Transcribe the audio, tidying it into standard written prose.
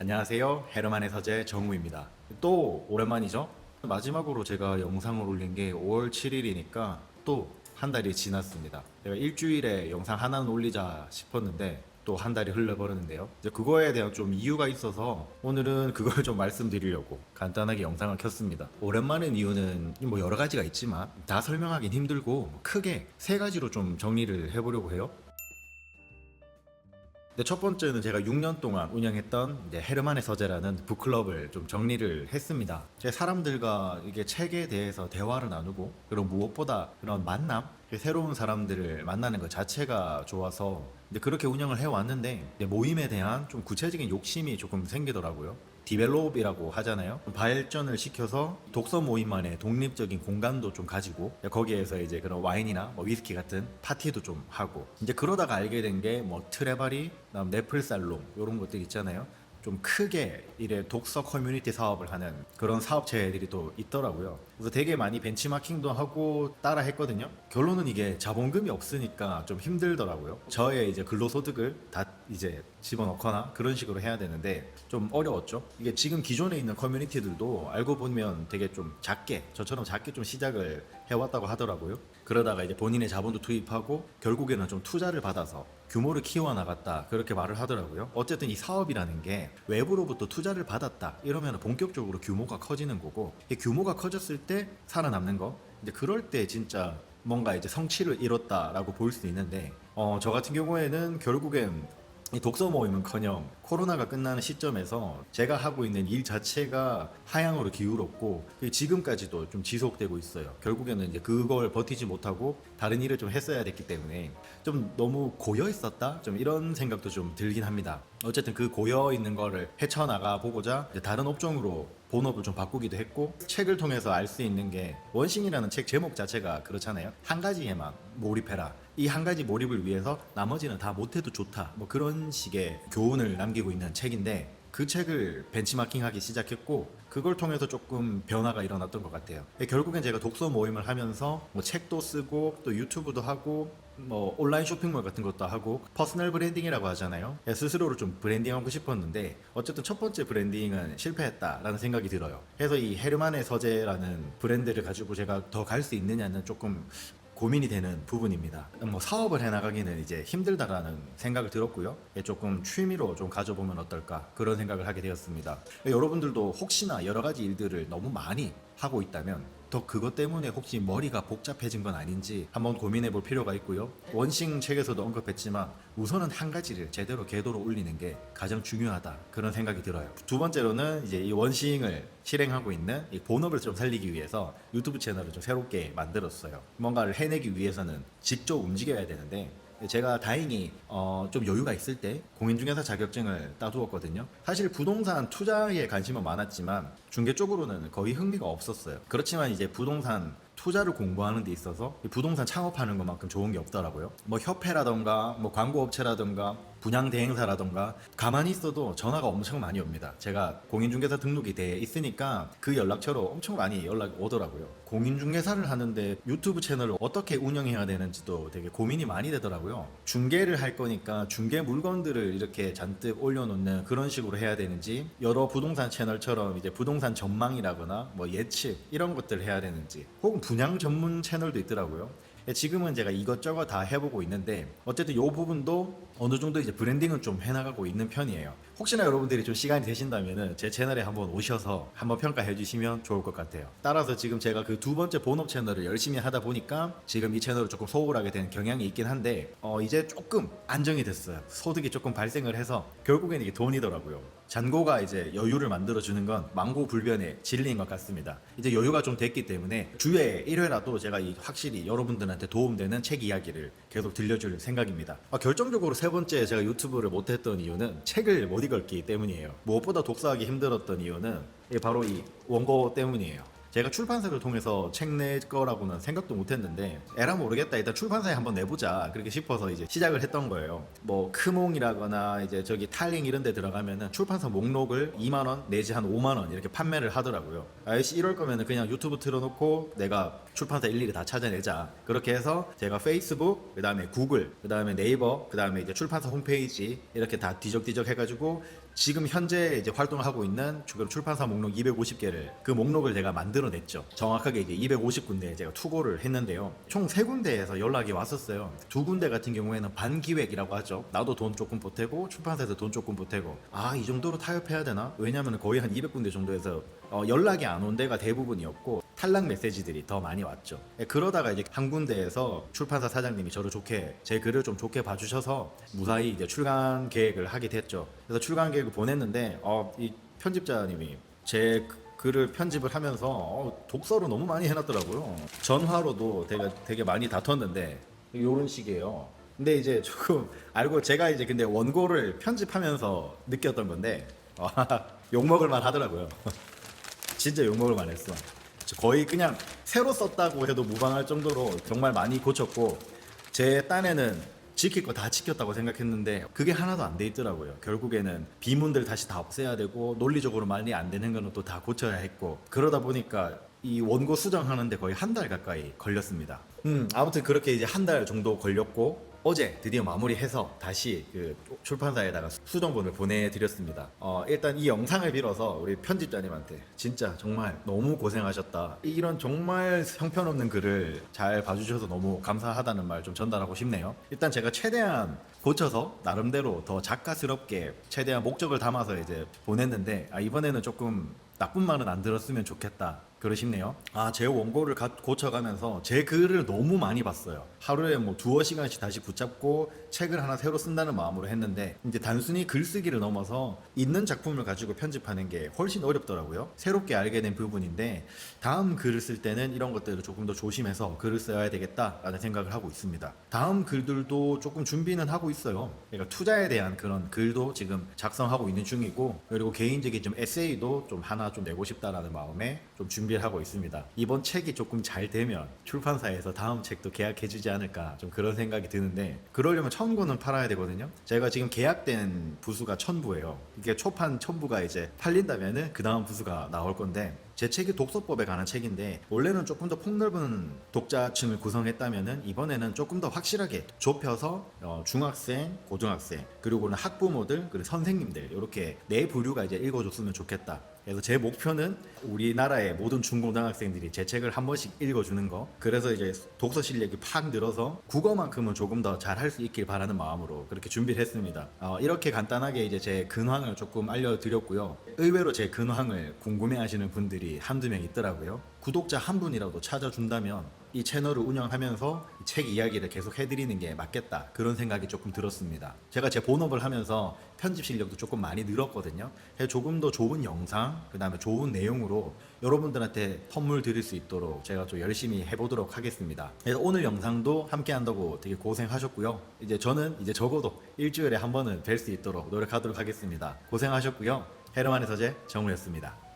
안녕하세요. 헤르만의 서재 정우입니다. 또 오랜만이죠? 마지막으로 제가 영상을 올린 게 5월 7일이니까 또 한 달이 지났습니다. 제가 일주일에 영상 하나는 올리자 싶었는데 또 한 달이 흘러버렸는데요. 이제 그거에 대한 좀 이유가 있어서 오늘은 그걸 좀 말씀드리려고 간단하게 영상을 켰습니다. 오랜만인 이유는 뭐 여러 가지가 있지만 다 설명하긴 힘들고 크게 세 가지로 좀 정리를 해보려고 해요. 근데 첫 번째는 제가 6년 동안 운영했던 이제 헤르만의 서재라는 북클럽을 좀 정리를 했습니다. 제 사람들과 이게 책에 대해서 대화를 나누고, 그리고 무엇보다 그런 만남, 새로운 사람들을 만나는 것 자체가 좋아서 이제 그렇게 운영을 해왔는데, 이제 모임에 대한 좀 구체적인 욕심이 조금 생기더라고요. 디벨롭이라고 하잖아요. 발전을 시켜서 독서 모임만의 독립적인 공간도 좀 가지고, 거기에서 이제 그런 와인이나 뭐 위스키 같은 파티도 좀 하고, 이제 그러다가 알게 된 게 뭐 트레바리, 그다음 네플살롱 이런 것들 있잖아요. 좀 크게 이래 독서 커뮤니티 사업을 하는 그런 사업체들이 또 있더라고요. 그래서 되게 많이 벤치마킹도 하고 따라 했거든요. 결론은 이게 자본금이 없으니까 좀 힘들더라고요. 저의 이제 근로소득을 다 이제 집어넣거나 그런 식으로 해야 되는데 좀 어려웠죠. 이게 지금 기존에 있는 커뮤니티들도 알고 보면 되게 좀 작게, 저처럼 작게 좀 시작을 해왔다고 하더라고요. 그러다가 이제 본인의 자본도 투입하고 결국에는 좀 투자를 받아서 규모를 키워나갔다, 그렇게 말을 하더라고요. 어쨌든 이 사업이라는 게 외부로부터 투자를 받았다 이러면 본격적으로 규모가 커지는 거고, 이 규모가 커졌을 때 살아남는 거, 이제 그럴 때 진짜 뭔가 이제 성취를 이뤘다라고 볼 수 있는데, 저 같은 경우에는 결국엔 이 독서 모임은커녕 코로나가 끝나는 시점에서 제가 하고 있는 일 자체가 하향으로 기울었고, 그게 지금까지도 좀 지속되고 있어요. 결국에는 이제 그걸 버티지 못하고 다른 일을 좀 했어야 됐기 때문에 좀 너무 고여 있었다, 좀 이런 생각도 좀 들긴 합니다. 어쨌든 그 고여 있는 거를 헤쳐나가 보고자 이제 다른 업종으로 본업을 좀 바꾸기도 했고, 책을 통해서 알 수 있는 게, 원싱이라는 책 제목 자체가 그렇잖아요. 한 가지에만 몰입해라, 이 한 가지 몰입을 위해서 나머지는 다 못해도 좋다, 뭐 그런 식의 교훈을 남기고 있는 책인데, 그 책을 벤치마킹하기 시작했고, 그걸 통해서 조금 변화가 일어났던 것 같아요. 결국엔 제가 독서 모임을 하면서 뭐 책도 쓰고 또 유튜브도 하고 뭐 온라인 쇼핑몰 같은 것도 하고 퍼스널 브랜딩이라고 하잖아요. 스스로를 좀 브랜딩하고 싶었는데 어쨌든 첫 번째 브랜딩은 실패했다라는 생각이 들어요. 그래서 이 헤르만의 서재라는 브랜드를 가지고 제가 더 갈 수 있느냐는 조금 고민이 되는 부분입니다. 뭐 사업을 해나가기는 이제 힘들다라는 생각을 들었고요. 조금 취미로 좀 가져보면 어떨까, 그런 생각을 하게 되었습니다. 여러분들도 혹시나 여러 가지 일들을 너무 많이 하고 있다면 더 그것 때문에 혹시 머리가 복잡해진 건 아닌지 한번 고민해 볼 필요가 있고요. 원싱 책에서도 언급했지만 우선은 한 가지를 제대로 궤도로 올리는 게 가장 중요하다, 그런 생각이 들어요. 두 번째로는 이제 이 원싱을 실행하고 있는 이 본업을 좀 살리기 위해서 유튜브 채널을 좀 새롭게 만들었어요. 뭔가를 해내기 위해서는 직접 움직여야 되는데, 제가 다행히 좀 여유가 있을 때 공인중개사 자격증을 따두었거든요. 사실 부동산 투자에 관심은 많았지만 중개 쪽으로는 거의 흥미가 없었어요. 그렇지만 이제 부동산 투자를 공부하는 데 있어서 부동산 창업하는 것만큼 좋은 게 없더라고요. 뭐 협회라던가 뭐 광고업체라던가 분양 대행사라던가 가만히 있어도 전화가 엄청 많이 옵니다. 제가 공인중개사 등록이 돼 있으니까 그 연락처로 엄청 많이 연락이 오더라고요. 공인중개사를 하는데 유튜브 채널을 어떻게 운영해야 되는지도 되게 고민이 많이 되더라고요. 중개를 할 거니까 중개 물건들을 이렇게 잔뜩 올려놓는 그런 식으로 해야 되는지, 여러 부동산 채널처럼 이제 부동산 전망이라거나 뭐 예측 이런 것들을 해야 되는지, 혹은 분양 전문 채널도 있더라고요. 지금은 제가 이것저것 다 해보고 있는데 어쨌든 이 부분도 어느 정도 이제 브랜딩은 좀 해나가고 있는 편이에요. 혹시나 여러분들이 좀 시간이 되신다면은 제 채널에 한번 오셔서 한번 평가해 주시면 좋을 것 같아요. 따라서 지금 제가 그 두 번째 본업 채널을 열심히 하다 보니까 지금 이 채널을 조금 소홀하게 된 경향이 있긴 한데, 이제 조금 안정이 됐어요. 소득이 조금 발생을 해서 결국엔 이게 돈이더라고요. 잔고가 이제 여유를 만들어주는 건 망고불변의 진리인 것 같습니다. 이제 여유가 좀 됐기 때문에 주에 1회라도 제가 확실히 여러분들한테 도움되는 책 이야기를 계속 들려줄 생각입니다. 결정적으로 세 번째 제가 유튜브를 못했던 이유는 책을 못 읽었기 때문이에요. 무엇보다 독서하기 힘들었던 이유는 바로 이 원고 때문이에요. 제가 출판사를 통해서 책 낼 거라고는 생각도 못 했는데, 에라 모르겠다, 일단 출판사에 한번 내보자, 그렇게 싶어서 이제 시작을 했던 거예요. 뭐 크몽이라거나 이제 저기 탈링 이런 데 들어가면은 출판사 목록을 2만원 내지 한 5만원 이렇게 판매를 하더라고요. 아이씨, 이럴 거면은 그냥 유튜브 틀어놓고 내가 출판사 일일이 다 찾아내자, 그렇게 해서 제가 페이스북, 그 다음에 구글, 그 다음에 네이버, 그 다음에 이제 출판사 홈페이지 이렇게 다 뒤적뒤적 해가지고 지금 현재 이제 활동을 하고 있는 출판사 목록 250개를 그 목록을 제가 만들어냈죠. 정확하게 이제 250군데에 제가 투고를 했는데요. 총 3군데에서 연락이 왔었어요. 2군데 같은 경우에는 반기획이라고 하죠. 나도 돈 조금 보태고 출판사에서 돈 조금 보태고 이 정도로 타협해야 되나? 왜냐면 거의 한 200군데 정도에서 연락이 안 온 데가 대부분이었고 탈락 메시지들이 더 많이 왔죠. 그러다가 이제 한 군데에서 출판사 사장님이 저를 제 글을 좀 좋게 봐주셔서 무사히 이제 출간 계획을 하게 됐죠. 그래서 출간 계획을 보냈는데 이 편집자님이 제 글을 편집을 하면서 독서로 너무 많이 해놨더라고요. 전화로도 되게 많이 다퉜는데 이런 식이에요. 근데 이제 조금 알고 제가 이제 근데 원고를 편집하면서 느꼈던 건데 욕먹을 만 하더라고요. 진짜 욕먹을 만 했어. 거의 그냥 새로 썼다고 해도 무방할 정도로 정말 많이 고쳤고 제 딴에는 지킬 거 다 지켰다고 생각했는데 그게 하나도 안 돼 있더라고요. 결국에는 비문들 다시 다 없애야 되고 논리적으로 말이 안 되는 거는 또 다 고쳐야 했고 그러다 보니까 이 원고 수정하는데 거의 한 달 가까이 걸렸습니다. 아무튼 그렇게 이제 한 달 정도 걸렸고 어제 드디어 마무리해서 다시 그 출판사에다가 수정본을 보내드렸습니다. 일단 이 영상을 빌어서 우리 편집자님한테 진짜 정말 너무 고생하셨다. 이런 정말 형편없는 글을 잘 봐주셔서 너무 감사하다는 말 좀 전달하고 싶네요. 일단 제가 최대한 고쳐서 나름대로 더 작가스럽게 최대한 목적을 담아서 이제 보냈는데 이번에는 조금 나쁜 말은 안 들었으면 좋겠다. 그러시네요. 제 원고를 고쳐가면서 제 글을 너무 많이 봤어요. 하루에 뭐 두어 시간씩 다시 붙잡고 책을 하나 새로 쓴다는 마음으로 했는데 이제 단순히 글쓰기를 넘어서 있는 작품을 가지고 편집하는 게 훨씬 어렵더라고요. 새롭게 알게 된 부분인데 다음 글을 쓸 때는 이런 것들을 조금 더 조심해서 글을 써야 되겠다라는 생각을 하고 있습니다. 다음 글들도 조금 준비는 하고 있어요. 그러니까 투자에 대한 그런 글도 지금 작성하고 있는 중이고 그리고 개인적인 좀 에세이도 좀 하나 좀 내고 싶다라는 마음에 좀 준비를 하고 있습니다. 이번 책이 조금 잘 되면 출판사에서 다음 책도 계약해주지 않을까 좀 그런 생각이 드는데 그러려면 1000권은 팔아야 되거든요. 제가 지금 계약된 부수가 1000부예요. 이게 초판 1000부가 이제 팔린다면은 그 다음 부수가 나올 건데 제 책이 독서법에 관한 책인데 원래는 조금 더 폭넓은 독자층을 구성했다면은 이번에는 조금 더 확실하게 좁혀서 중학생, 고등학생 그리고는 학부모들 그리고 선생님들 이렇게 네 부류가 이제 읽어줬으면 좋겠다. 그래서 제 목표는 우리나라의 모든 중고등학생들이 제 책을 한 번씩 읽어주는 거. 그래서 이제 독서 실력이 팍 늘어서 국어만큼은 조금 더 잘 할 수 있길 바라는 마음으로 그렇게 준비를 했습니다. 이렇게 간단하게 이제 제 근황을 조금 알려드렸고요. 의외로 제 근황을 궁금해하시는 분들이 한두 명 있더라고요. 구독자 한 분이라도 찾아준다면 이 채널을 운영하면서 책 이야기를 계속 해드리는 게 맞겠다 그런 생각이 조금 들었습니다. 제가 제 본업을 하면서 편집 실력도 조금 많이 늘었거든요. 그래서 조금 더 좋은 영상 그 다음에 좋은 내용으로 여러분들한테 선물 드릴 수 있도록 제가 좀 열심히 해보도록 하겠습니다. 그래서 오늘 영상도 함께 한다고 되게 고생하셨고요. 이제 저는 이제 적어도 일주일에 한 번은 뵐 수 있도록 노력하도록 하겠습니다. 고생하셨고요. 헤르만의 서재 정우였습니다.